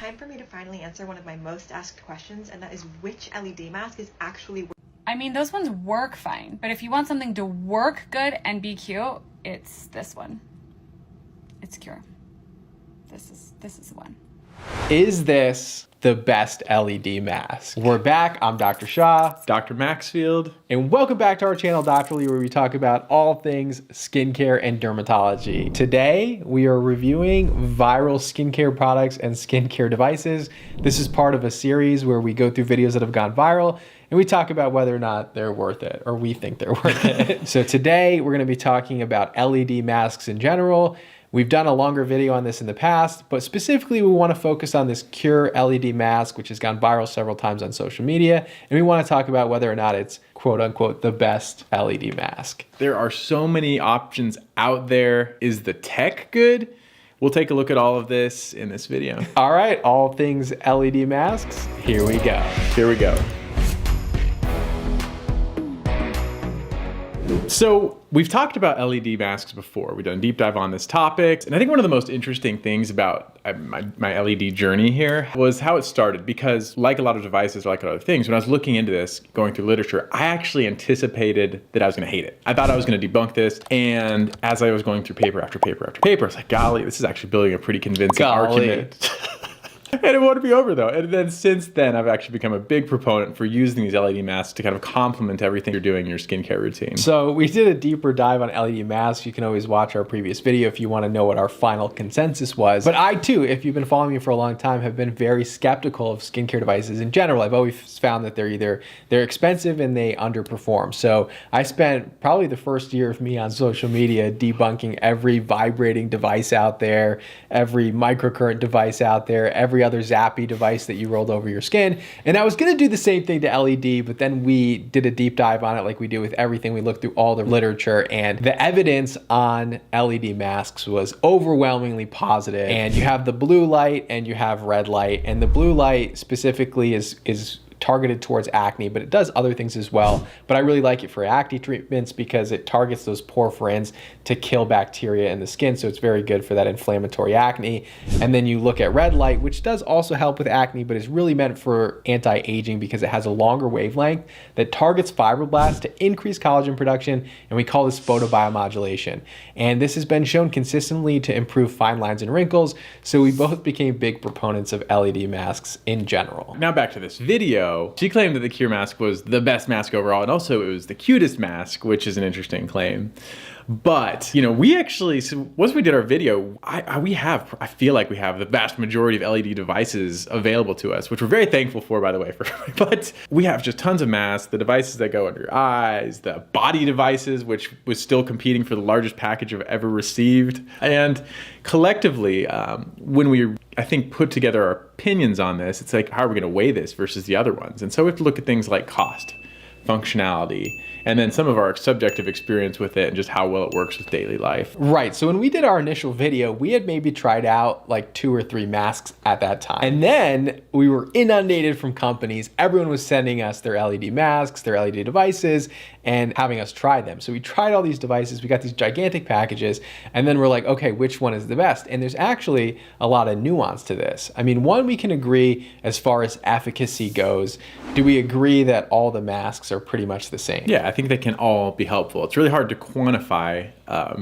time for me to finally answer one of my most asked questions, and that is which LED mask is actually I mean, those ones work fine, but if you want something to work good and be cute, it's this one. It's QURE. This is the one. Is this the best LED mask? We're back. I'm Dr. Shah. Dr. Maxfield. And welcome back to our channel, Doctorly, where we talk about all things skincare and dermatology. Today, we are reviewing viral skincare products and skincare devices. This is part of a series where we go through videos that have gone viral and we talk about whether or not they're worth it, or we think they're worth it. So today, we're gonna be talking about LED masks in general. We've done a longer video on this in the past, but specifically we want to focus on this QURE LED mask, which has gone viral several times on social media. And we want to talk about whether or not it's quote unquote the best LED mask. There are so many options out there. Is the tech good? We'll take a look at all of this in this video. All right, all things LED masks, here we go. Here we go. So we've talked about LED masks before. We've done a deep dive on this topic. And I think one of the most interesting things about my LED journey here was how it started, because like a lot of devices, like other things, when I was looking into this, going through literature, I actually anticipated that I was gonna hate it. I thought I was gonna debunk this. And as I was going through paper after paper after paper, I was like, golly, this is actually building a pretty convincing argument. And it won't be over though. And then since then, I've actually become a big proponent for using these LED masks to kind of complement everything you're doing in your skincare routine. So we did a deeper dive on LED masks. You can always watch our previous video if you want to know what our final consensus was. But I too, if you've been following me for a long time, have been very skeptical of skincare devices in general. I've always found that they're expensive and they underperform. So I spent probably the first year of me on social media debunking every vibrating device out there, every microcurrent device out there, every other zappy device that you rolled over your skin. And I was gonna do the same thing to LED, but then we did a deep dive on it like we do with everything. We looked through all the literature, and the evidence on LED masks was overwhelmingly positive. And you have the blue light and you have red light, and the blue light specifically is targeted towards acne, but it does other things as well. But I really like it for acne treatments because it targets those porphyrins to kill bacteria in the skin. So it's very good for that inflammatory acne. And then you look at red light, which does also help with acne, but is really meant for anti-aging because it has a longer wavelength that targets fibroblasts to increase collagen production. And we call this photobiomodulation. And this has been shown consistently to improve fine lines and wrinkles. So we both became big proponents of LED masks in general. Now back to this video. She claimed that the QURE mask was the best mask overall, and also it was the cutest mask, which is an interesting claim. But, you know, we actually, so once we did our video, I feel like we have the vast majority of LED devices available to us, which we're very thankful for, by the way. But we have just tons of masks, the devices that go under your eyes, the body devices, which was still competing for the largest package I've ever received. And collectively, when we, I think, put together our opinions on this, it's like, how are we gonna weigh this versus the other ones? And so we have to look at things like cost, functionality, and then some of our subjective experience with it and just how well it works with daily life. Right, so when we did our initial video, we had maybe tried out like 2 or 3 masks at that time. And then we were inundated from companies. Everyone was sending us their LED masks, their LED devices, and having us try them. So we tried all these devices, we got these gigantic packages, and then we're like, okay, which one is the best? And there's actually a lot of nuance to this. I mean, one, we can agree as far as efficacy goes. Do we agree that all the masks are pretty much the same? Yeah, I think they can all be helpful. It's really hard to quantify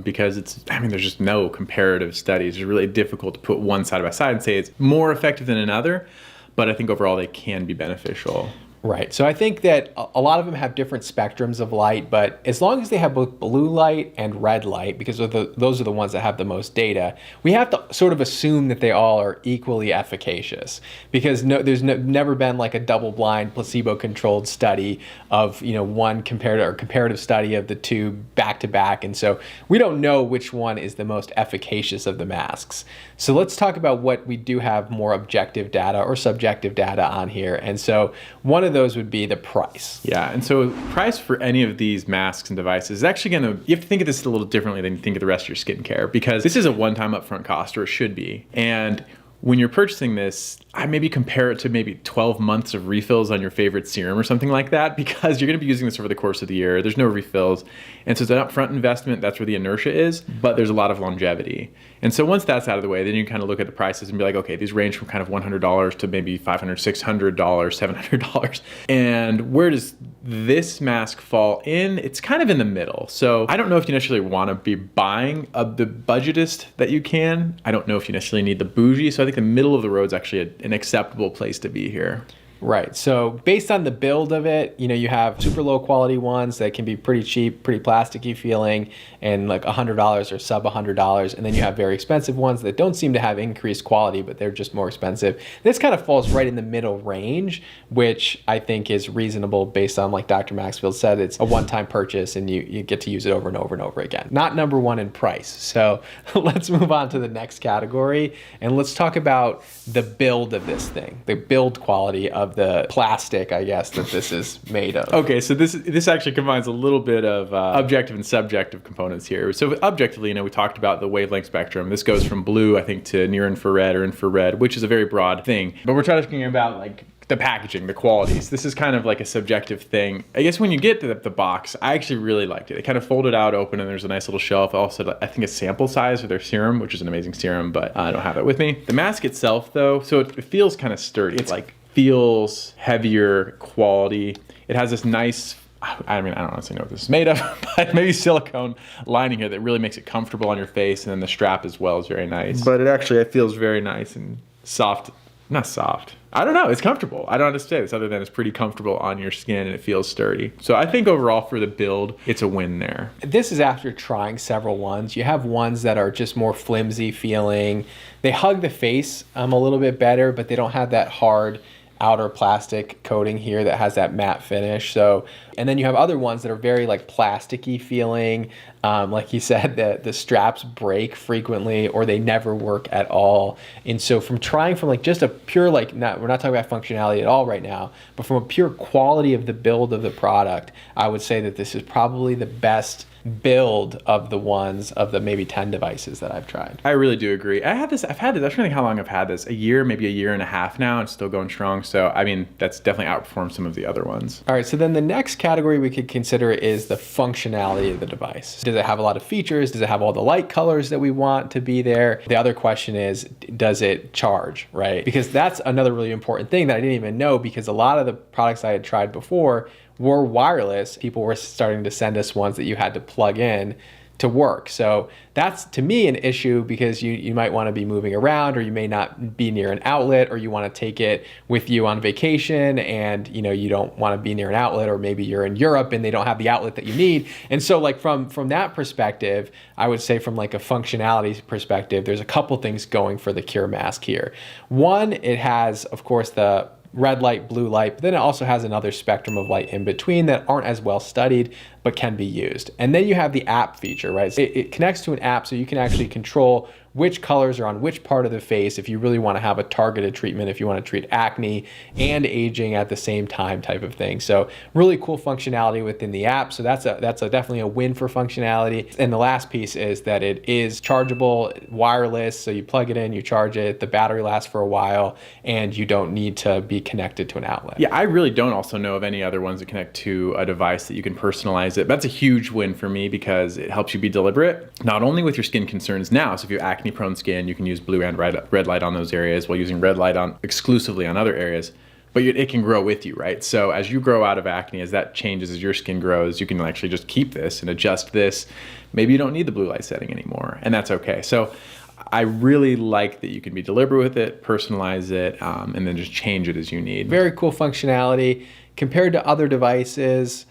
because there's just no comparative studies. It's really difficult to put one side by side and say it's more effective than another, but I think overall they can be beneficial. Right, so I think that a lot of them have different spectrums of light, but as long as they have both blue light and red light, because those are the ones that have the most data, we have to sort of assume that they all are equally efficacious, because there's never been like a double-blind placebo-controlled study of one comparative study of the two back to back, and so we don't know which one is the most efficacious of the masks. So let's talk about what we do have more objective data or subjective data on here, and so one of those would be the price. Yeah, and so price for any of these masks and devices is actually you have to think of this a little differently than you think of the rest of your skincare, because this is a one-time upfront cost, or it should be. And when you're purchasing this, I maybe compare it to maybe 12 months of refills on your favorite serum or something like that, because you're going to be using this over the course of the year. There's no refills. And so it's an upfront investment. That's where the inertia is, but there's a lot of longevity. And so once that's out of the way, then you kind of look at the prices and be like, okay, these range from kind of $100 to maybe $500, $600, $700. And where does this mask fall in? It's kind of in the middle. So I don't know if you necessarily want to be buying the budgetist that you can. I don't know if you necessarily need the bougie. So I think the middle of the road is actually an acceptable place to be here. Right. So based on the build of it, you know, you have super low quality ones that can be pretty cheap, pretty plasticky feeling, and like $100 or sub $100. And then you have very expensive ones that don't seem to have increased quality, but they're just more expensive. This kind of falls right in the middle range, which I think is reasonable based on, like Dr. Maxfield said, it's a one-time purchase and you get to use it over and over and over again. Not number one in price. So let's move on to the next category and let's talk about the build of this thing, the build quality of the plastic, I guess, that this is made of. Okay, so this actually combines a little bit of objective and subjective components here. So objectively, you know, we talked about the wavelength spectrum. This goes from blue, I think, to near infrared or infrared, which is a very broad thing. But we're talking about like the packaging, the qualities. This is kind of like a subjective thing. I guess when you get to the box, I actually really liked it. It kind of folded out open and there's a nice little shelf. Also, I think a sample size of their serum, which is an amazing serum, but I don't have it with me. The mask itself though, so it feels kind of sturdy. It's like feels heavier quality. It has this nice, I mean, I don't honestly know what this is made of, but maybe silicone lining here that really makes it comfortable on your face, and then the strap as well is very nice. But it feels very nice and soft. Not soft. I don't know. It's comfortable. I don't understand this other than it's pretty comfortable on your skin and it feels sturdy. So I think overall for the build, it's a win there. This is after trying several ones. You have ones that are just more flimsy feeling. They hug the face a little bit better, but they don't have that hard outer plastic coating here that has that matte finish. So, and then you have other ones that are very like plasticky feeling. Like you said, the straps break frequently or they never work at all. And so from trying from like just a pure, like we're not talking about functionality at all right now, but from a pure quality of the build of the product, I would say that this is probably the best build of the ones of the maybe 10 devices that I've tried. I really do agree. I've had this, I'm trying to think how long I've had this. A year, maybe a year and a half now, and still going strong. So, I mean, that's definitely outperformed some of the other ones. All right, so then the next category we could consider is the functionality of the device. Does it have a lot of features? Does it have all the light colors that we want to be there? The other question is, does it charge, right? Because that's another really important thing that I didn't even know, because a lot of the products I had tried before were wireless. People were starting to send us ones that you had to plug in to work. So that's, to me, an issue, because you might want to be moving around, or you may not be near an outlet, or you want to take it with you on vacation and you don't want to be near an outlet, or maybe you're in Europe and they don't have the outlet that you need. And so like from that perspective, I would say from like a functionality perspective, there's a couple things going for the QURE mask here. One, it has, of course, the red light, blue light, but then it also has another spectrum of light in between that aren't as well studied, but can be used. And then you have the app feature, right? It connects to an app, so you can actually control which colors are on which part of the face if you really want to have a targeted treatment, if you want to treat acne and aging at the same time type of thing. So really cool functionality within the app. So that's definitely a win for functionality. And the last piece is that it is chargeable, wireless, so you plug it in, you charge it, the battery lasts for a while, and you don't need to be connected to an outlet. Yeah, I really don't also know of any other ones that connect to a device that you can personalize it. That's a huge win for me, because it helps you be deliberate, not only with your skin concerns now. So if you have acne prone skin, you can use blue and red light on those areas, while using red light on exclusively on other areas. But it can grow with you, right? So as you grow out of acne, as that changes, as your skin grows, you can actually just keep this and adjust this. Maybe you don't need the blue light setting anymore, and that's okay. So I really like that you can be deliberate with it, personalize it, and then just change it as you need. Very cool functionality. Compared to other devices,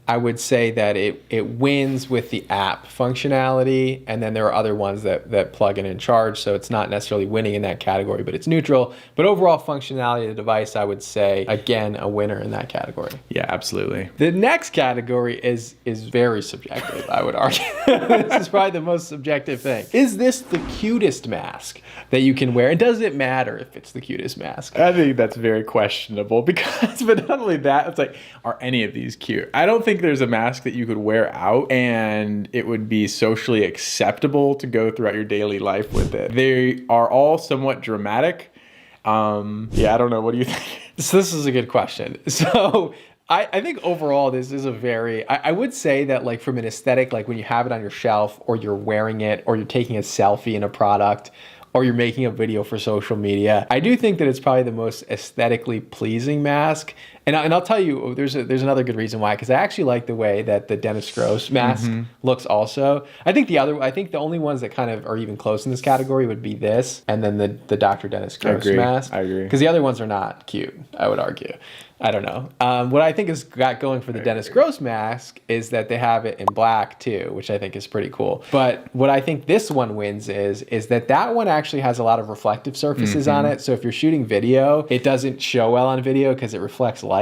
I would say that it wins with the app functionality, and then there are other ones that plug in and charge, so it's not necessarily winning in that category, but it's neutral. But overall functionality of the device, I would say, again, a winner in that category. Yeah, absolutely. The next category is very subjective, I would argue. This is probably the most subjective thing. Is this the cutest mask that you can wear? And does it matter if it's the cutest mask? I think that's very questionable, because, but not only that, it's like, are any of these cute? I don't think think there's a mask that you could wear out and it would be socially acceptable to go throughout your daily life with it. They are all somewhat dramatic. Yeah, I don't know. What do you think? So this is a good question. So I think overall this is a very, I would say that like from an aesthetic, like when you have it on your shelf or you're wearing it or you're taking a selfie in a product or you're making a video for social media, I do think that it's probably the most aesthetically pleasing mask. And I'll tell you, there's another good reason why, because I actually like the way that the Dennis Gross mask looks also. I think the only ones that kind of are even close in this category would be this and then the Dr. Dennis Gross mask. I agree. Because the other ones are not cute, I would argue. I don't know. What I think is got going for the Dennis Gross mask is that they have it in black too, which I think is pretty cool. But what I think this one wins is that one actually has a lot of reflective surfaces on it. So if you're shooting video, it doesn't show well on video because it reflects light.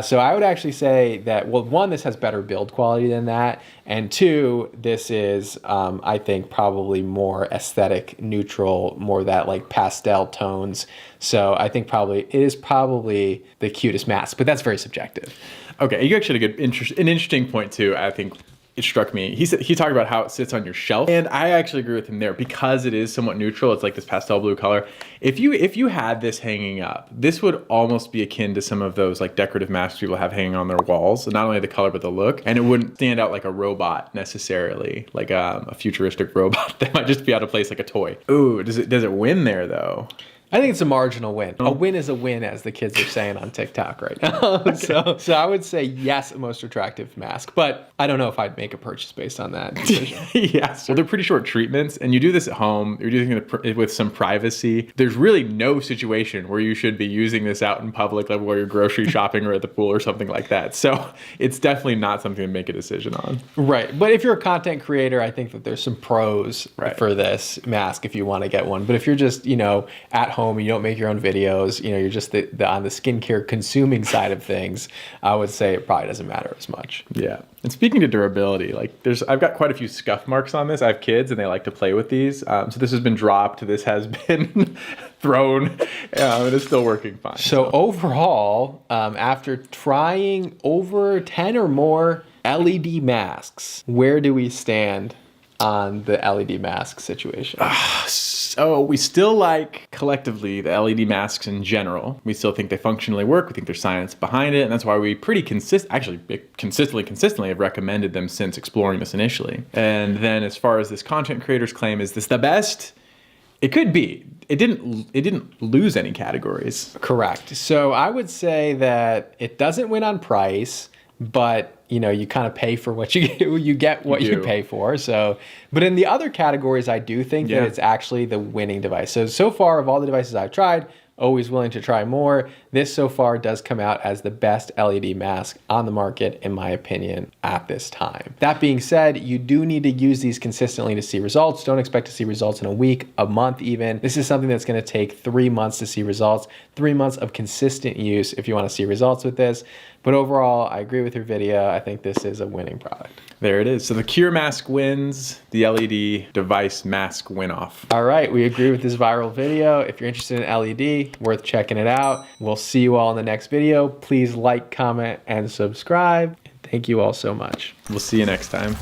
So I would actually say that, well, one, this has better build quality than that. And two, this is, I think, probably more aesthetic neutral, more that like pastel tones. So I think it is probably the cutest mask, but that's very subjective. Okay, you actually had an interesting point too, I think. It struck me. He talked about how it sits on your shelf, and I actually agree with him there because it is somewhat neutral. It's like this pastel blue color. If you had this hanging up, this would almost be akin to some of those like decorative masks people have hanging on their walls. Not only the color but the look, and it wouldn't stand out like a robot necessarily, like a futuristic robot that might just be out of place like a toy. Ooh, does it win there though? I think it's a marginal win. A win is a win, as the kids are saying on TikTok right now. Okay. So I would say yes, most attractive mask, but I don't know if I'd make a purchase based on that decision. Yes. Well, they're pretty short treatments, and you do this at home. You're doing it with some privacy. There's really no situation where you should be using this out in public, like where you're grocery shopping or at the pool or something like that. So it's definitely not something to make a decision on. Right. But if you're a content creator, I think that there's some pros for this mask if you want to get one. But if you're just, at home, and you don't make your own videos, you're just on the skincare consuming side of things, I would say it probably doesn't matter as much. Yeah. And speaking of durability, like I've got quite a few scuff marks on this. I have kids and they like to play with these. So this has been dropped. This has been thrown. And it's still working fine. So overall, after trying over 10 or more LED masks, where do we stand on the LED mask situation? So we still like collectively the LED masks in general. We still think they functionally work. We think there's science behind it, and that's why we consistently have recommended them since exploring this initially. And then as far as this content creator's claim, is this the best? It could be. It didn't lose any categories. Correct. So I would say that it doesn't win on price, but you kind of pay for what you get what you pay for. So, but in the other categories, I do think that it's actually the winning device. So far of all the devices I've tried, always willing to try more. This so far does come out as the best LED mask on the market, in my opinion, at this time. That being said, you do need to use these consistently to see results. Don't expect to see results in a week, a month even. This is something that's going to take 3 months to see results, 3 months of consistent use if you want to see results with this. But overall, I agree with your video. I think this is a winning product. There it is. So the QURE mask wins, the LED device mask win-off. All right, we agree with this viral video. If you're interested in LED, worth checking it out. We'll see you all in the next video. Please like, comment, and subscribe. Thank you all so much. We'll see you next time.